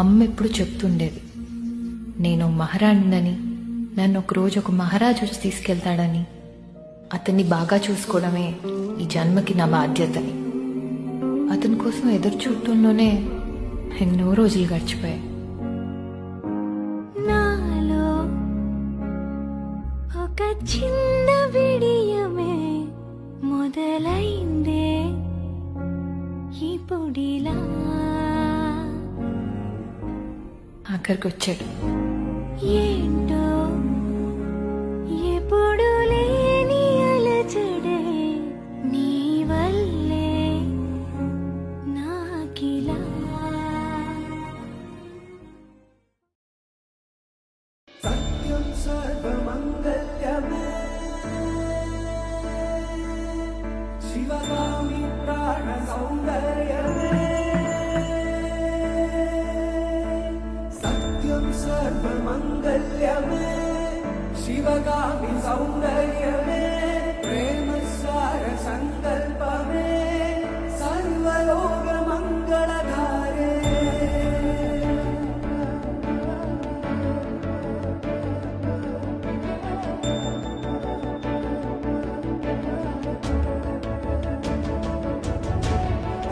అమ్మ ఎప్పుడు చెప్తుండేది, నేను మహారాణిని, నన్ను ఒకరోజు ఒక మహారాజు తీసుకెళ్తాడని, అతన్ని బాగా చూసుకోవడమే ఈ జన్మకి నా బాధ్యతని. అతని కోసం ఎదురు చూడటంలోనే ఎన్నో రోజులు గడిచిపోయాయి. నాలో ఒక చిన్న విడియమే మొదలైందే ఇప్పుడిలా. ఆఖరికి వచ్చాడు. ఏంటో ఎప్పుడు లేని అలచడే నీ వల్లే నాకిలా. సత్యం సర్వమంగళమే శివగామి ప్రాణ సౌందర్యమే. సత్యం సర్వమంగళమే శివగామి సౌందర్యమే. ప్రేమ సార సంకల్పమే సర్వలోక మంగళధారే.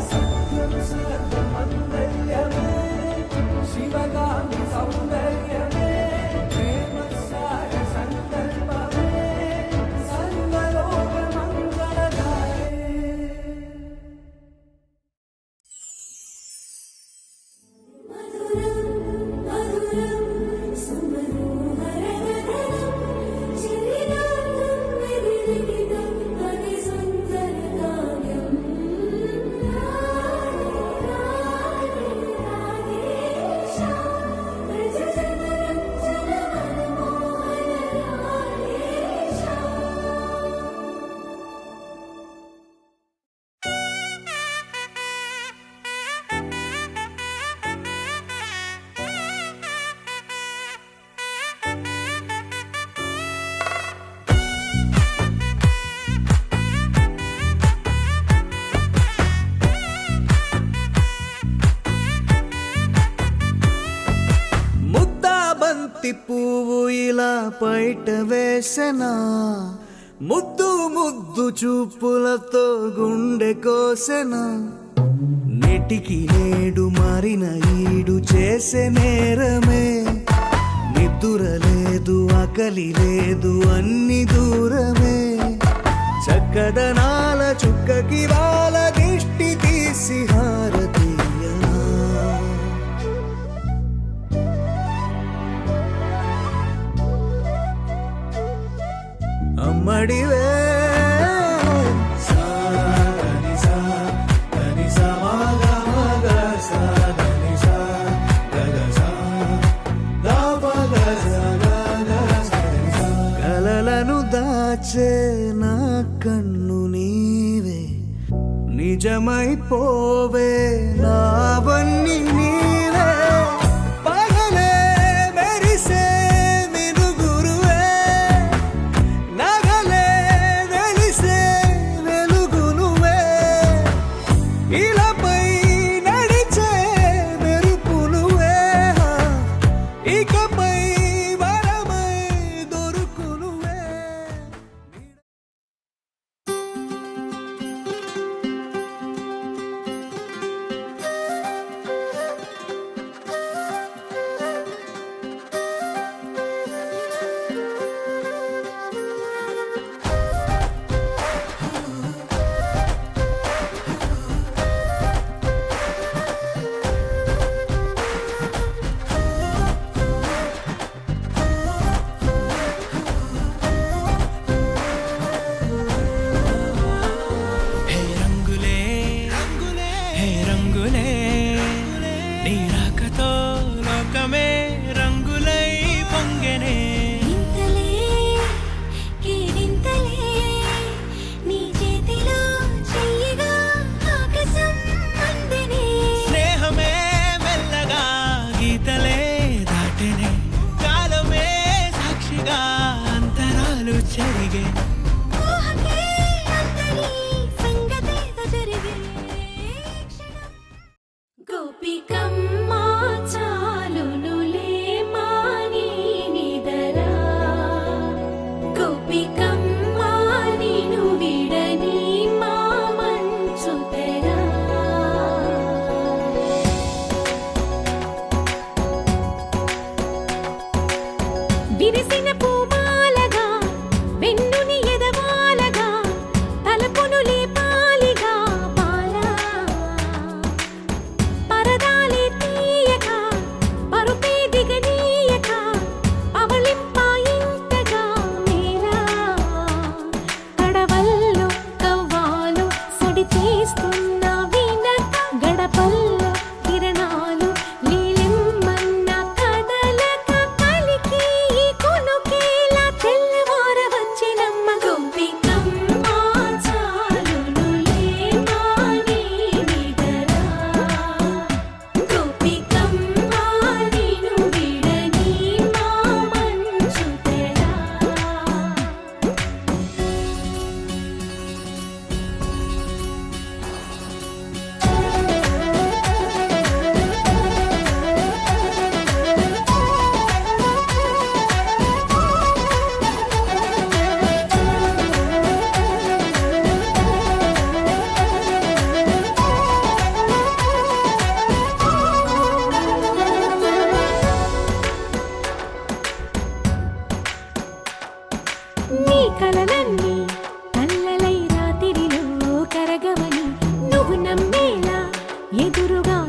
సత్యం సర్వమంగళమే శివగామి సౌందర్యమే. ప్రేమ సార సంకల్పమే సర్వలోక మంగళధారే. ముద్దాబంతి పువ్వు ఇలా బయట వేసెనా, ముద్దు ముద్దు చూపులతో గుండె కోసెనా. నెటికి నేడు మారిన ఈడు చేసే నేరమే. నిద్ర లేదు ఆకలి లేదు అన్ని దూరమే. చక్కదనాల చుక్కకి వాళ్ళ దిష్టి తీసి హారతీయనా. అమ్మడివే కలలను దాచే నా కన్ను నీవే, నిజమైపోవే నావన్నీ నీవే. పగలే మెరిసే మినుగురువే, నగలే వెలిసే వెలుగు నువ్వే. ఇలాపై నడిచే మెరుపు నువ్వే, ఇకపై వరమై దొరుకు నువ్వే. నీ రాకతో లోకమే రంగులై పొంగెనే. ఇంతలే కేరింతలే నీ చేతిలో చెయ్యగా ఆకాశం అందెనే. స్నేహమే మెల్లగా గీతలే దాటెనే. కాలమే సాక్షిగా అంతరాలు చెరిగే. ఊహకే అందరి సంగతేదో జరిగే క్షణం. గోపికమ్మ చా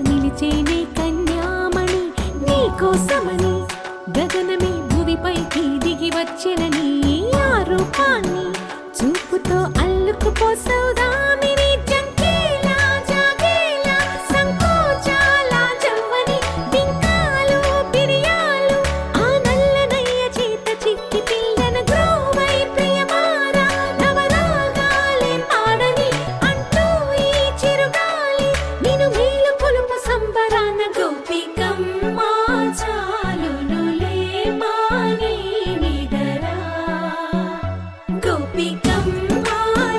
నిలిచేనే కన్యామణి నీకోసమని గగనమే భువిపైకి దిగి వచ్చినని ఆ రూపాన్ని చూపుతో అల్లుకుపోసౌదామిని జంకేలా జాగేలా సంకోచాల జవ్వని బింకాలు బిరియాలు ఆ నల్లనయ్య చేత చిక్కి పిల్లన గ్రోవై ప్రియమారా నవరాగాలే పాడని అంటూ ఈ చిరుగాలి నిన్ను మేలు కొలుపు సంబరాన గోపికమ్మ చాలునులే మాని నిదరా గోపికమ్మ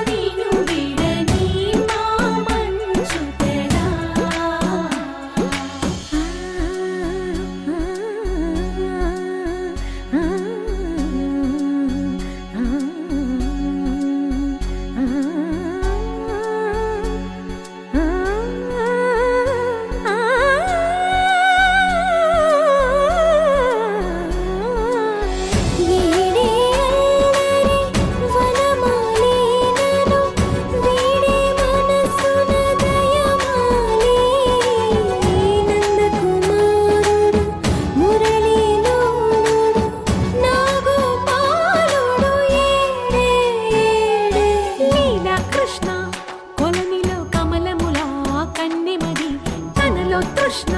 నిన్ను విడని మా మంచు తెరా కృష్ణ కొలనిలో కమలములా కన్నెమది తనలో తృష్ణ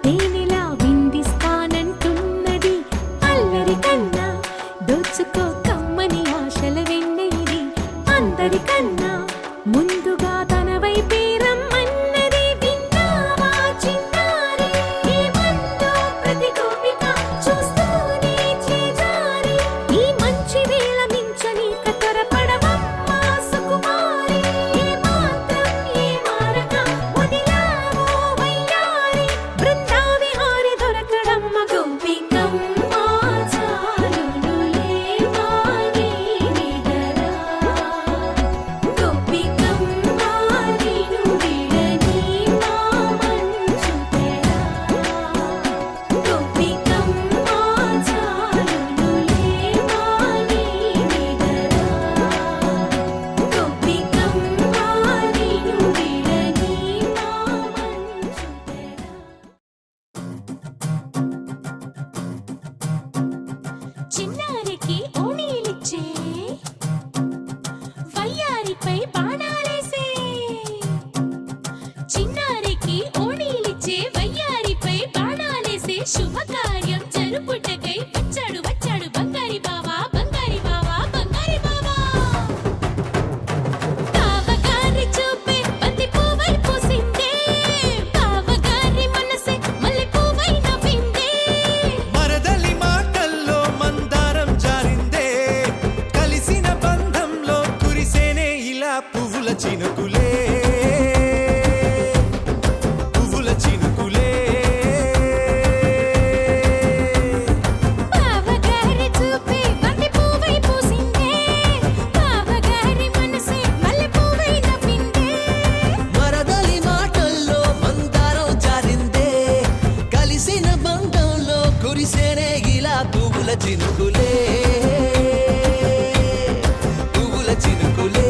తేనెలా విందిస్తానంటున్నది అల్లరి కన్నా దోచుకో కమ్మని ఆశల వెన్నెయిది అందరికన్నా ముందుగా తన వైపే రమ్మన్నది విన్నావా చిన్నారి ఏమందో ప్రతి గోపిక చూస్తూనే చేజారి ఈ మంచి వేళ మించని కతరపడవమ్మా సుకుమారి ఏ మాత్రం ఏ మారక వదిలావో వయ్యారి బృందావిహారి దొరకడమ్మ గోపికమ్మ చాలునులే మాని నిదరా గోపికమ్మ నిన్ను విడని మా మంచు తెరా గోపికమ్మ చాలునులే మాని నిదరా గోపికమ్మ నిన్ను విడని మా మంచు తెరా చిన్నారికి ఓణీలిచ్చే వయ్యారిపై బాణాలేసే చిన్నారికి ఓణీలిచ్చే వయ్యారిపై బాణాలేసే శుభకార్యం జరుపుటకై వచ్చాడు వచ్చాడు బంగారి బావా బంగారి బావా బంగారి బావా బావగారి చూపే బంతి పువ్వై పూసిందే బావగారి మనసే మల్లె పువ్వై నవ్విందే మరదలి మాటల్లో మందారం జారిందే కలిసిన బంధంలో కురిసేనే ఇలా పువ్వుల చినుకులే పువ్వుల చినుకులే బావగారి చూపే బంతి పువ్వై పూసిందే బావగారి మనసే మల్లె పువ్వై నవ్విందే మరదలి మాటల్లో మందారం జారిందే కలిసిన బంధంలో కురిసేనే ఇలా పువ్వుల చినుకులే పువ్వుల చినుకులే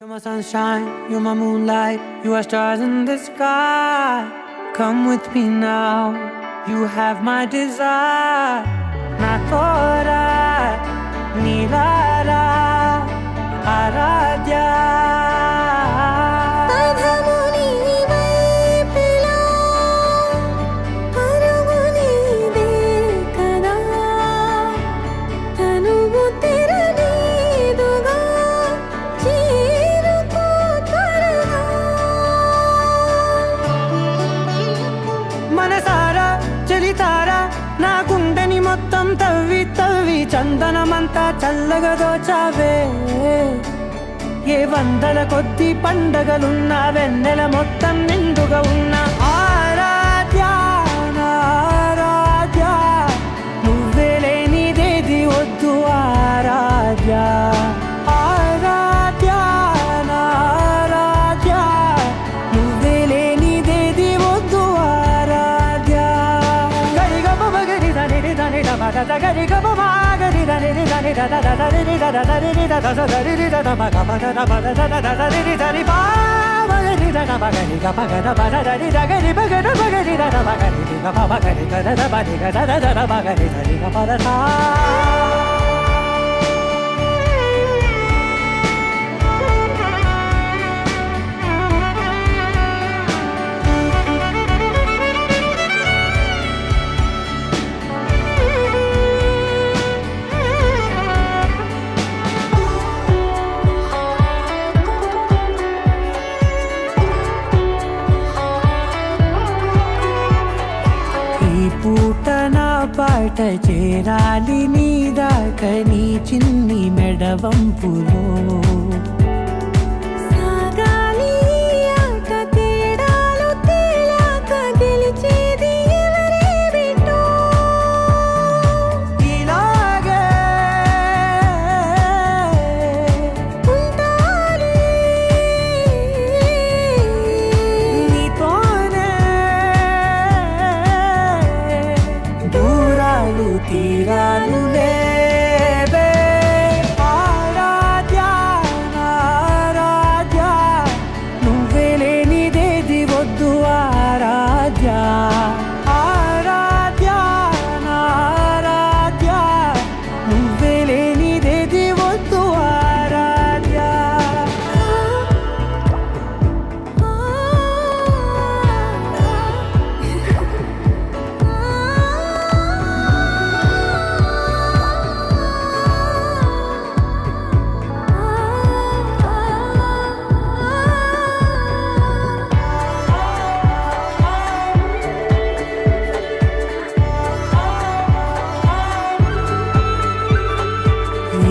You're my sunshine, you're my moonlight, you are stars in the sky. Come with me now, you have my desire. Na tora, nilara, aradya. పదము నీ వైపులా పరుగు నీదే కదా తనువు తెరనీదుగా చేరుకో త్వరగా మనసారా చలితారా నా గుండెని మొత్తం తవ్వి తవ్వి చందనమంతా చల్లగా దోచావే ఏ వందల కొద్ది పండగలున్న వెన్నెల మొత్తం నిండుగా ఉన్న ఆరాధ్య నా ఆరాధ్య నువ్వే లేనిదేది వద్దు ఆరాధ్య పూట నా పాట చేరాలి నీ దాకని చిన్ని మెడవంపులో సాగాలి ఆట తేడాలు తేలాక గెలిచేది ఎవరే బిడ్డో ఇలాగే ఉంటాలి నీతోనే దూరాలు తీరాలు లేవే ఆరాధ్య ఆరాధ్య నువ్వే లేనిదేది వద్దు ఆరాధ్య ఆరాధ్య ఆరాధ్య నువ్వే లేనిదేది వద్దు ఆరాధ్య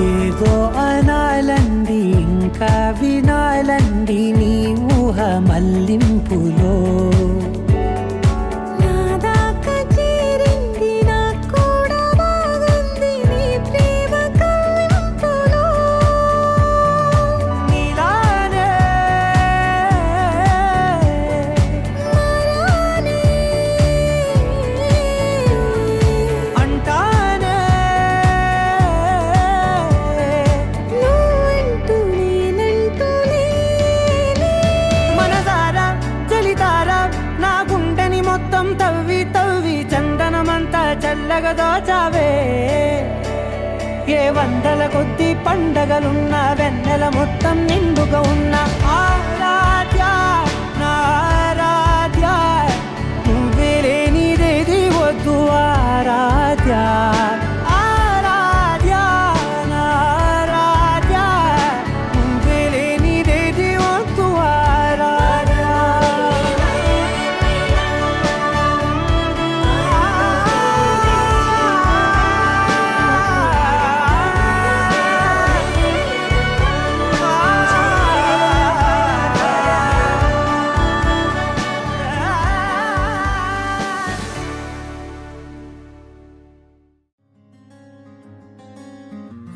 ఏదో అనాలండి ఇంకా వినాలండి నీ ఊహ మల్లింపులో నా దాకా చేరింది నాకు కూడా బాగుంది నీ ప్రేమ కవ్వింపులో నీలానే మరానే అంటానే నువ్వంటూ నేనంటూ లేనే మనసారా చలితారా నా గుండెని మొత్తం తవ్వి తవ్వి చందనమంతా చల్లగా దోచావే ఏ వందల కొద్ది పండగలున్న వెన్నెల మొత్తం నిండుగా ఉన్న ఆరాధ్య నా ఆరాధ్య నువ్వే లేనిదేది వద్దు ఆరాధ్య ఆరాధ్య నా ఆరాధ్య నువ్వే లేనిదేది వద్దు ఆరాధ్య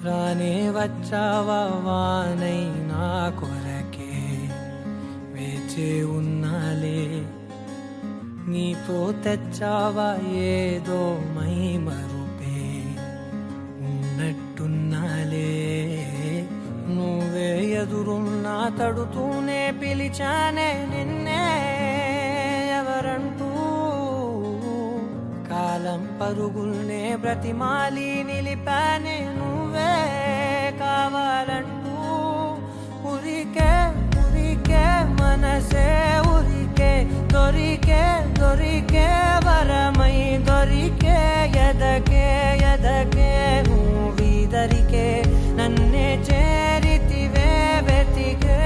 రానే వచ్చావా వానై నా కొరకే వేచే ఉన్నాలే నీతో తెచ్చావా ఏదో మై మరుపే ఉన్నట్టున్నాలే నువ్వే ఎదురున్నా తడుతూనే పిలిచానే నిన్నే ఎవరంటూ కాలం పరుగుల్నే బ్రతిమాలి నిలిపానే నువ్వే కావాలంటూ ఉరికే ఉరికే మనసే ఉరికే దొరికే దొరికే వరమై దొరికే ఎదకే ఎదకే నువ్విదరికే నన్నే చేరితివే వెతికే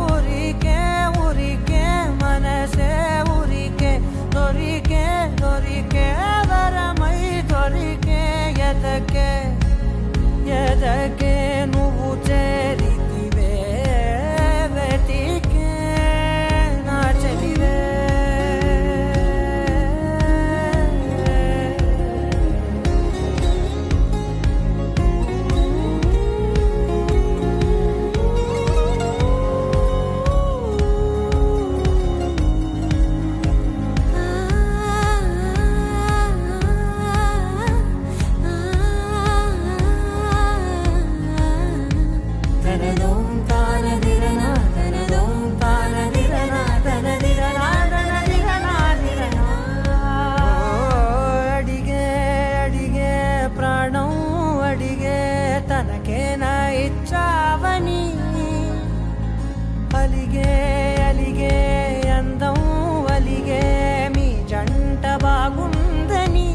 ఊరికే ఊరికే మనసే ఊరికే దొరికే దొరికే వరమై దొరికే ఎదకే ఎదకే నువ్వు చేరితివే వెతికే నా చెలివే తనదోం తానదిరనా తనదోం తానదిరనా తనదిరనా తనదిరనా దిరనా. అడిగే అడిగే ప్రాణం అడిగే తనకేనా ఇచ్చావని, అలిగే అలిగే అందం అలిగే మీ జంట బాగుందని,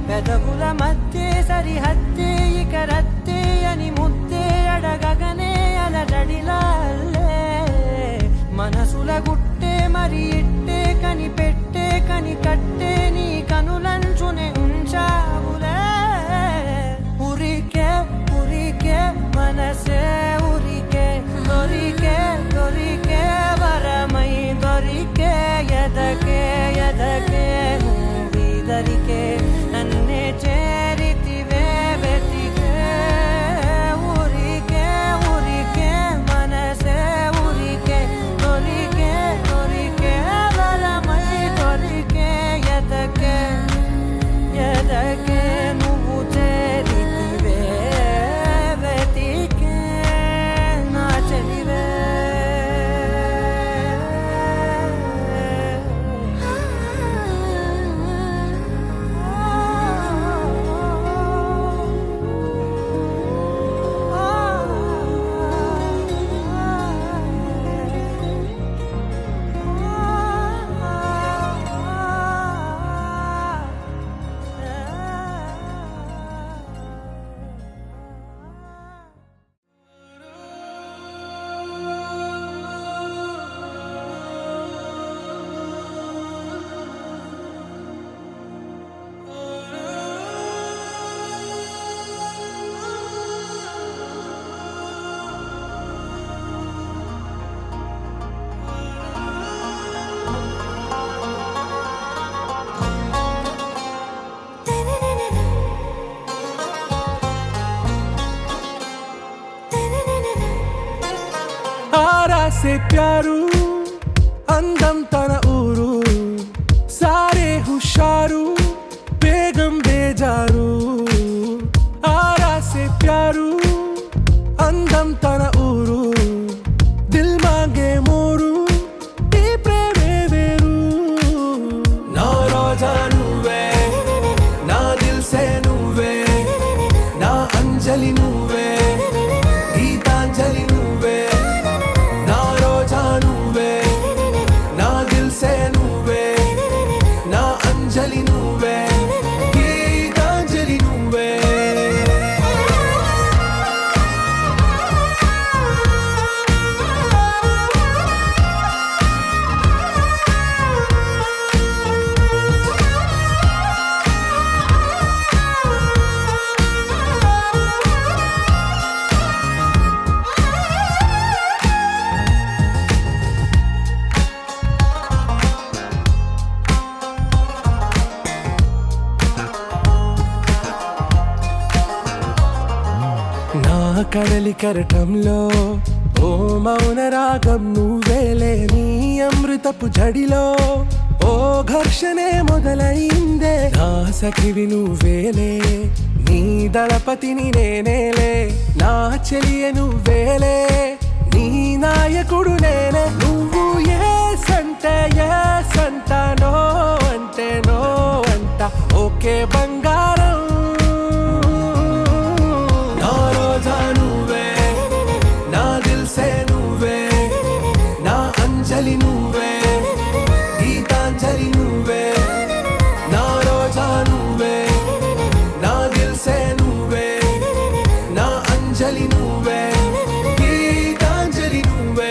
పెదవుల మధ్య సరిహద్దే ఇక రద్దే అని ముద్దే అడగగనే అలజడిలాలే, మనసుల గుట్టే మరి ఇట్టే కని పెట్టే కని కట్టే నీ కనులంచునే ఉంచావులే. ఉరికే ఉరికే మనసే ఉరికే దొరికే దొరికే వరమై దొరికే ఎదకే ఎదకే నువ్విదరికే నన్నే చేరితివే వెతికే. ఉరికే ఉరికే మనసే ఉరికే దొరికే దొరికే వరమై దొరికే ఎదకే ఎదకే నువ్వు చేరితివే వెతికే నా చెలివే. आरा से प्यारू అందం తన ఊరు సారే హుషారు బేగం బేజారు. ఆరా సే ప్యారు అందం తన ఊరు దిల్ మాంగే మోరు ఈ ప్రేమే వేరు. నా రోజా నువ్వే నా దిల్ సే నువ్వే నా అంజలి నువ్వే గీతాంజలి నువ్వే. నా రోజా నువ్వే నా దిల్ సే నువ్వే నా అంజలి నువ్వే గీతాంజలి నువ్వే. నా కడలి కరటంలో ఓ మౌన రాగం నువ్వేలే, నీ అమృతపు జడిలో ఓ ఘర్షణే మొదలైందే. నా సఖివి నువ్వేలే నీ దళపతిని నేనేలే, నా చెలియ నువ్వేలే నీ నాయకుడు నేనే. నువ్వు ఏ సంట నో అంటే నో అంట ఓకే బంగారం. నా రోజా నువ్వే నా దిల్ సే నువ్వే నా అంజలి నువ్వే గీతాంజలి నువ్వే. నా రోజా నువ్వే నా దిల్ సే నువ్వే నా అంజలి నువ్వే గీతాంజలి నువ్వే.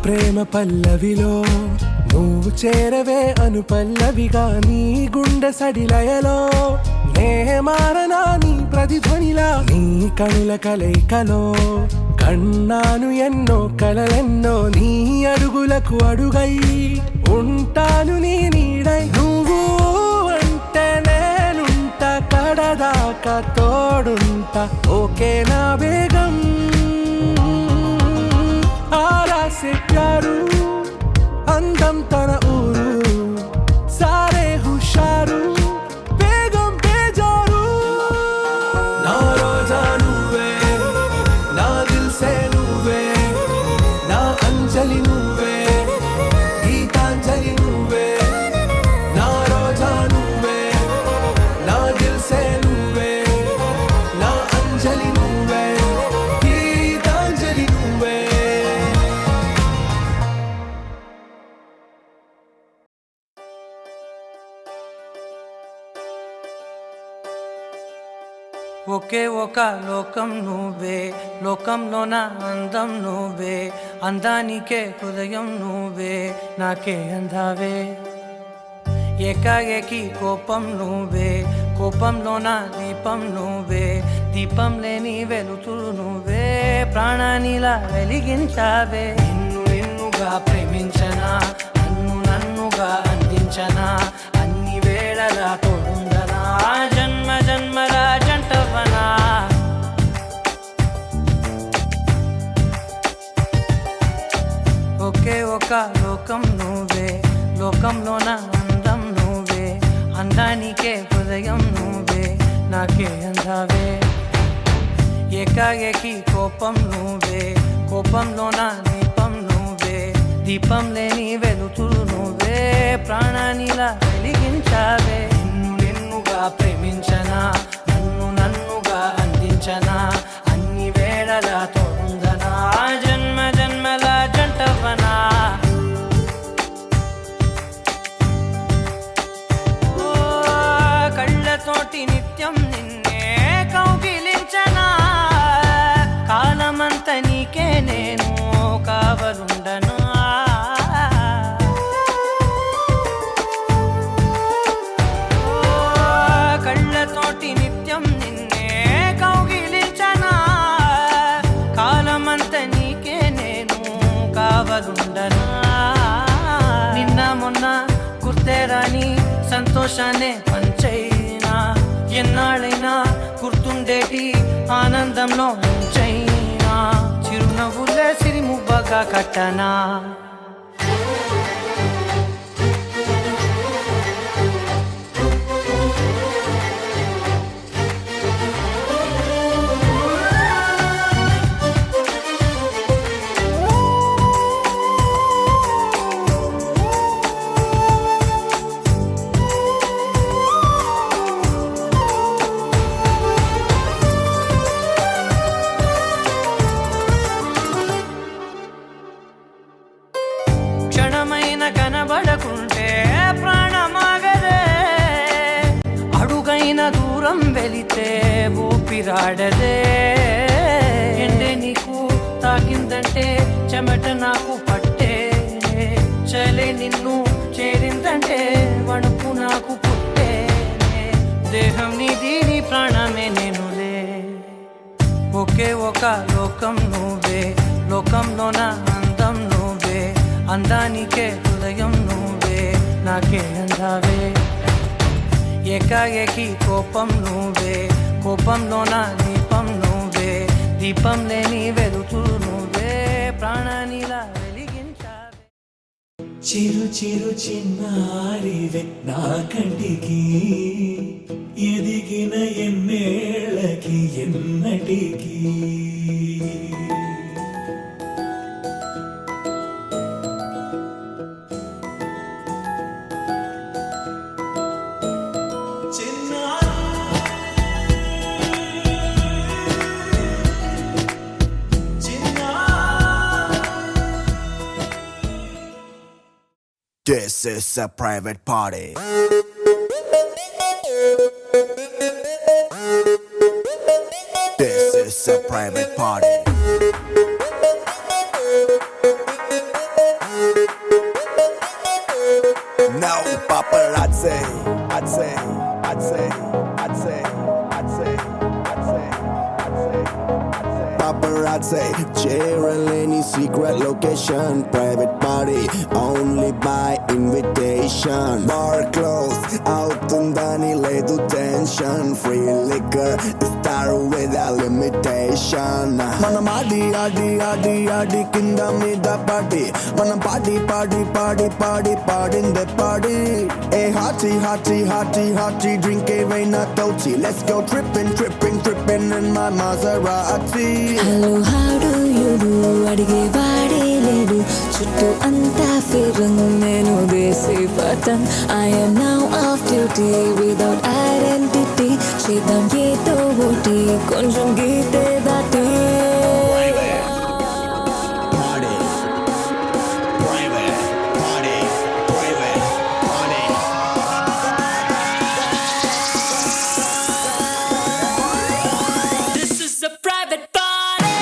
ప్రేమ పల్లవిలో నువ్వు చేరవే అను పల్లవిగా, నీ గుండె సడిలయలో నే మారనా నీ ప్రతిధ్వనిలా. నీ కనుల కలయికలో కన్నాను ఎన్నో కలలెన్నో, నీ అడుగులకు అడుగై ఉంటాను నీ నీడై. నువ్వు ఓకే నా బేగం ఆరా సే ప్యారు అందం తన ఊరు సారే హుషారు బేగం బేజారు నా రోజా నువ్వే నా దిల్ సే నువ్వే నా అంజలి నువ్వే గీతాంజలి నువ్వే నా రోజా నువ్వే నా దిల్ సే నువ్వే నా అంజలి నువ్వే గీతాంజలి నువ్వే ఒకే ఒక లోకం నువ్వే లోకంలో నా అందం నువ్వే అందానికే హృదయం నువ్వే నాకే అందావే ఏకాఏకి కోపం నువ్వే కోపంలో నా దీపం నువ్వే దీపం లేని వెలుతురు నువ్వే ప్రాణానిలా వెలిగించావే నిన్ను నిన్నుగా ప్రేమించనా నన్నుగా అందించనా అన్ని వేళలా తోడుందనా జన్మ జన్మల జంటవనా ఒకే ఒక లోకం నువ్వే లోకంలో నా అందం నువ్వే అందానికే హృదయం నువ్వే నాకే అందావే ఏకాఏకి కోపం నువ్వే కోపంలో నా దీపం నువ్వే దీపం లేని వెలుతురు నువ్వే ప్రాణానిలా వెలిగించావే నిన్ను నిన్నుగా ప్రేమించనా నన్నుగా అందించనా అన్ని వేళలా తోడుందనా జన్మ జన్మల జంటవనా కళ్ళతోటి నిత్యం నిన్నే కౌగిలించనా కాలమంత నీకే నేను కావలుండను కళ్ళతోటి నిత్యం నిన్నే కౌగిలించనా కాలమంత నీకే నేను కావలుండనా నిన్న మొన్న గుర్తేరాని సంతోషాన్ని పంచైనా ఎన్నాళ్ళైనా గుర్తుండేటి ఆనందంలో ముంచైనా చిరునవ్వులే సిరిముబ్బగా కట్టనా క్షణమైన కనబడకుంటే ప్రాణమాగదే అడుగైన దూరం వెళితే ఊపిరాడదే ఎండే నీకు తాకిందంటే చెమట నాకు పట్టే చలే నిన్ను చేరిందంటే వణుకు నాకు పుట్టే దేహం నీది నీ ప్రాణమే నేనులే ఒకే ఒక లోకం నువ్వే లోకంలో నా అందం నువ్వే అందానికే హృదయం నువ్వే నాకే అందావే ఏకాఏకి కోపం నువ్వే కోపంలో నా దీపం నువ్వే దీపం లేని వెలుతురు నువ్వే ప్రాణానిలా వెలిగించావే చిరు చిరు చిన్నారివే నా కంటికి ఎదిగిన ఎన్నేళ్ళకి ఎన్నటికి This is a private party. This is a private party. No paparazzi. I'd say. Paparazzi. I'd say. Cheryl, any secret location, private party, only by invitation. Bar closed, out undani ledu tension. Free liquor, start without limitation. Manam adi adi adi adi kinda mida party. Manam party party party party party in the party. Hey hearty hearty hearty hearty drink a veina toti. Let's go tripping tripping tripping in my Maserati. Hello how do you do అడిగే వాడే లేడు చుట్టూ అంతా ఫిరంగ్ నేను దేశీ పతన్ I'm now off duty without identity చేద్దాం ఏదో ఒకటి కొంచెం గీతే దాటి Party, private party, private party. This is a private party.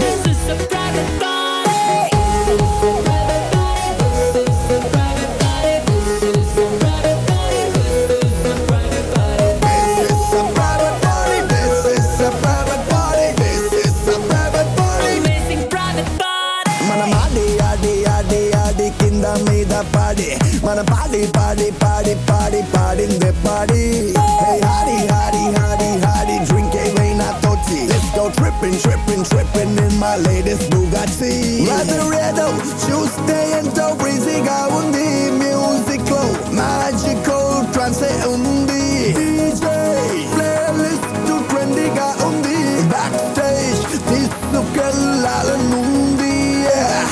This is a private party. This is a private party. This is a private party. This is a private party. Amazing private party. Mana adi adi adi adi kinda mida party. Mana party party party party party in the party. Hey hardy hardy hardy hardy drink a veina toti. Let's go tripping tripping tripping in my latest Bugatti. Lazaretto Tuesday and so breezy ga undi music flow magical trance undi DJ playlist to trendy ga undi backstage tisukella nundi yeah.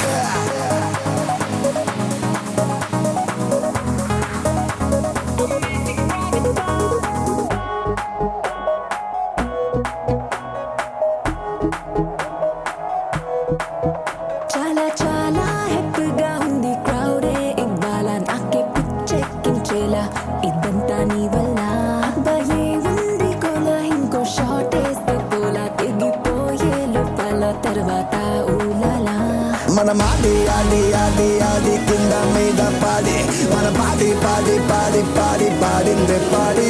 చాలా చాలా హ్యాపీగా ఉంది క్రౌడే ఇవ్వాల నాకే పిచ్చెక్కించేలా ఇదంతా నీ వల్ల భలే ఉంది కొలా ఇంకో షాట్ వేస్తే పోలా తెగిపోయే లోపల తర్వాత ఊలలా Mana adi adi adi adi kinda mida party. Mana party party party party party in the party.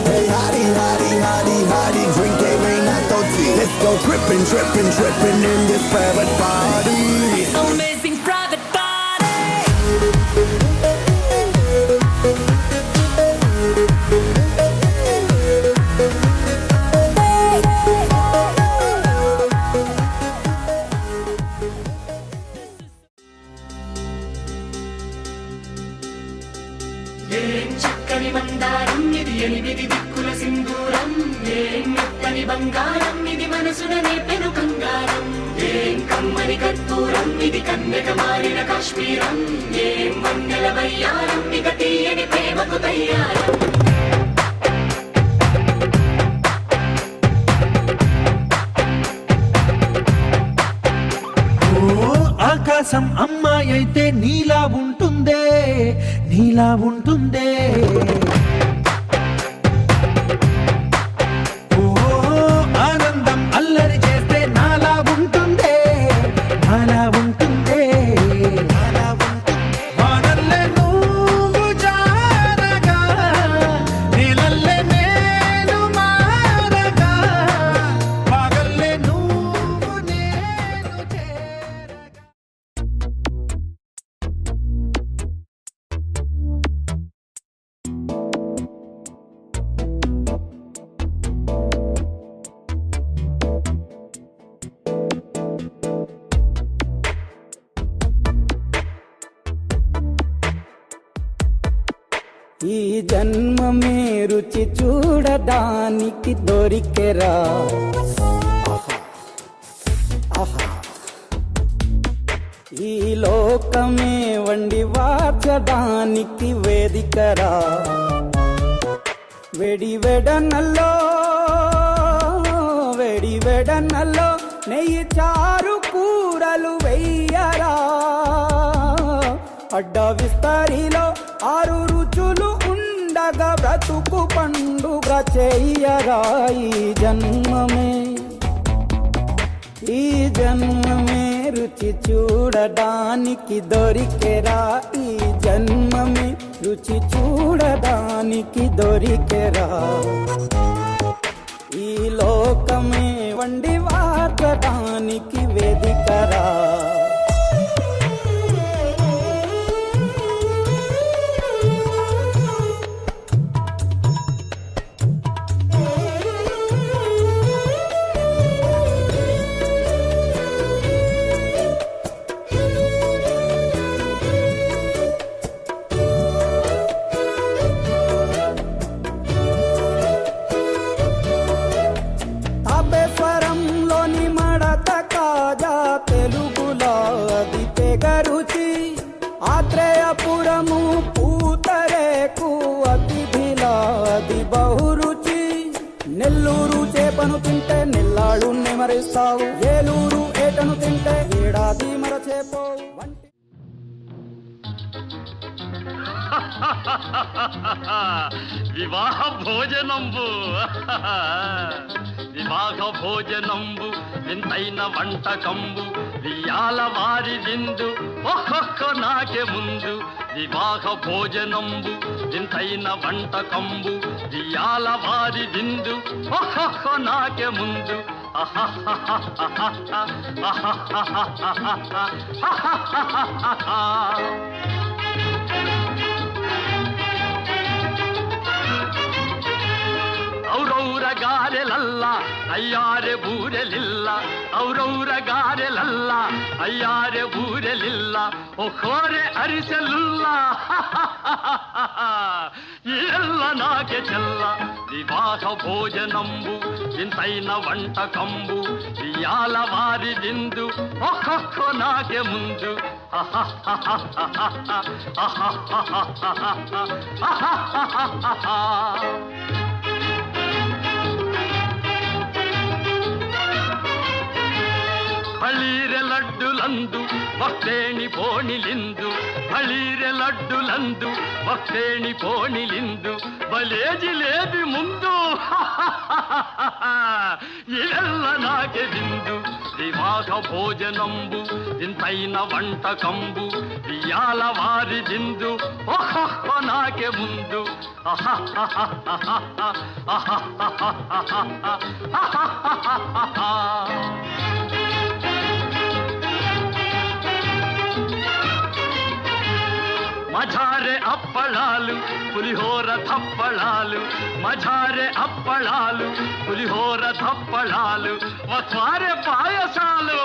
Hey hardy hardy hardy hardy drink a veina toti. Let's go tripping tripping tripping in this private party. Amazing private party. ఏం చక్కని మందారం ఇది ఎనిమిది దిక్కుల సింధూరం ఏం మెత్తని బంగారం ఇది మనసున నేపెను కంగారం ఏం కమ్మని కర్పూరం ఇది కన్యక మారిన కాశ్మీరం ఏం మంగళ వయ్యారం ఇక తీయని ప్రేమకు తయ్యారం ఆకాశం అమ్మాయి అయితే నీలా ఉంటుందే నీలా ఉంటుందే ఓ ఆనందం అల్లరి చేస్తే నాలా ఉంటుందే నాలా ఉంటుందే నాలా ఉంటుందే వానల్లే నువ్వు జారగా నీలల్లే నేను మారగా పగల్లే నువ్వు నేను చేరగా ఈ జన్మమే రుచి చూడడానికి దొరికెరా ఈ లోకమే వండి వాచడానికి వేదికరా వెడి వెడనల్లో నెయ్యి చారు కూరలు వెయ్యరా అడ్డ విస్తరిలో 6 రుచులు ఉండగా బ్రతుకు పండుగ చెయ్యరా ఈ జన్మమే ఈ జన్మమే రుచి చూడడానికి దొరికెరా, ఈ జన్మమే రుచి చూడడానికి దొరికెరా, ఈ లోకమే వండి వార్చడానికి వేదికరా. తాపేశ్వరంలోని మడత కాజా తెలుగులో అది తెగరుచి, ఆత్రేయపురము పూతరేకు అతిథిలా అది బహురుచి. నెల్లూరు చేపను తింటే నెల్లాళ్ళు నెమరిస్తావు, ఏలూరు ఏటను తింటే ఏడాది మరచేపోవు. వివాహ భోజనంబు వివాహ భోజనంబు వింతైన వంటకంబు వియాల వారి విందు ఒక్కొక్క నాకే ముందు. వివాహ భోజనంబు వింతైన వంటకంబు వియాల వారి విందు ఒక్కొక్క నాకే ముందు. ಔರೌರ ಗಾರೆಲಲ್ಲ ಅಯ್ಯಾರೆ ಬೂರೆಲಿಲ್ಲ, ಔರೌರ ಗಾರೆಲಲ್ಲ ಅಯ್ಯಾರೆ ಬೂರೆಲಿಲ್ಲ, ಒಖೋರೆ ಅರಿಸಲಿಲ್ಲ ಎಲ್ಲ ನಾಕೆ ಚೆಲ್ಲ. ವಿವಾಹ ಭೋಜನಂಬು ಇಂತೈನ వంటకంబు వియాల వారి విందు ఒక్కొక్క నాకే ముందు. ಬಳೀರೆ ಲಡ್ಡುಲಂದು ಭಕ್ತೇಣಿ ಪೋಣಿಲಿಂದು, ಬಳೀರೆ ಲಡ್ಡುಲಂದು ಭಕ್ತೇಣಿ ಪೋಣಿಲಿಂದು, ಬಲೇ ಜಿಲೇಬಿ ಮುಂದು ಇವೆಲ್ಲ ನಾಕೆ ಬಿಂದು. వివాహ భోజనంబు ఇంతైన వంటకంబు వియాల వారి విందు ఒక్కొక్క నాకే ముందు. మజారే అప్పళాలు పులిహోర తప్పళాలు, మజారే అప్పళాలు పులిహోర తప్పళాలు, వత్వారే పాయసాలు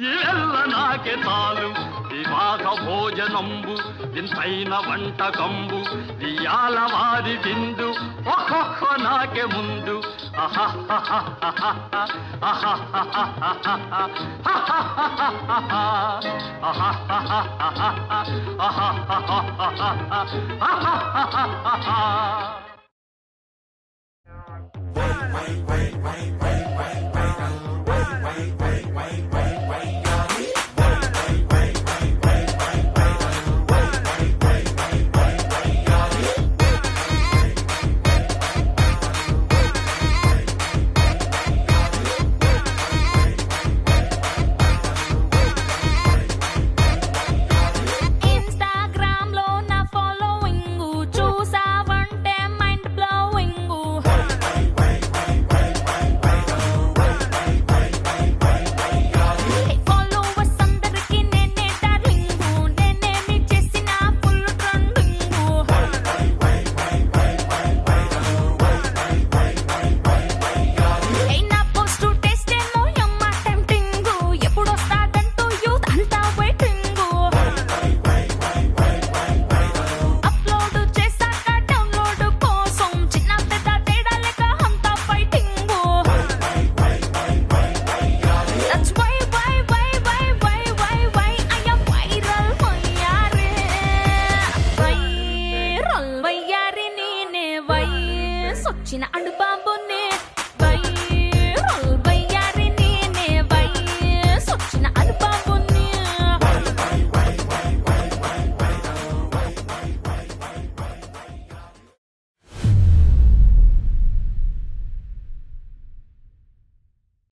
ఇವೆಲ್ಲ నాకే చాలు. వివాహ భోజనంబు ఇంతైన వంటకంబు వియాల వారి విందు ఒక్కొక్క నాకే ముందు. Wait, wait, wait, wait.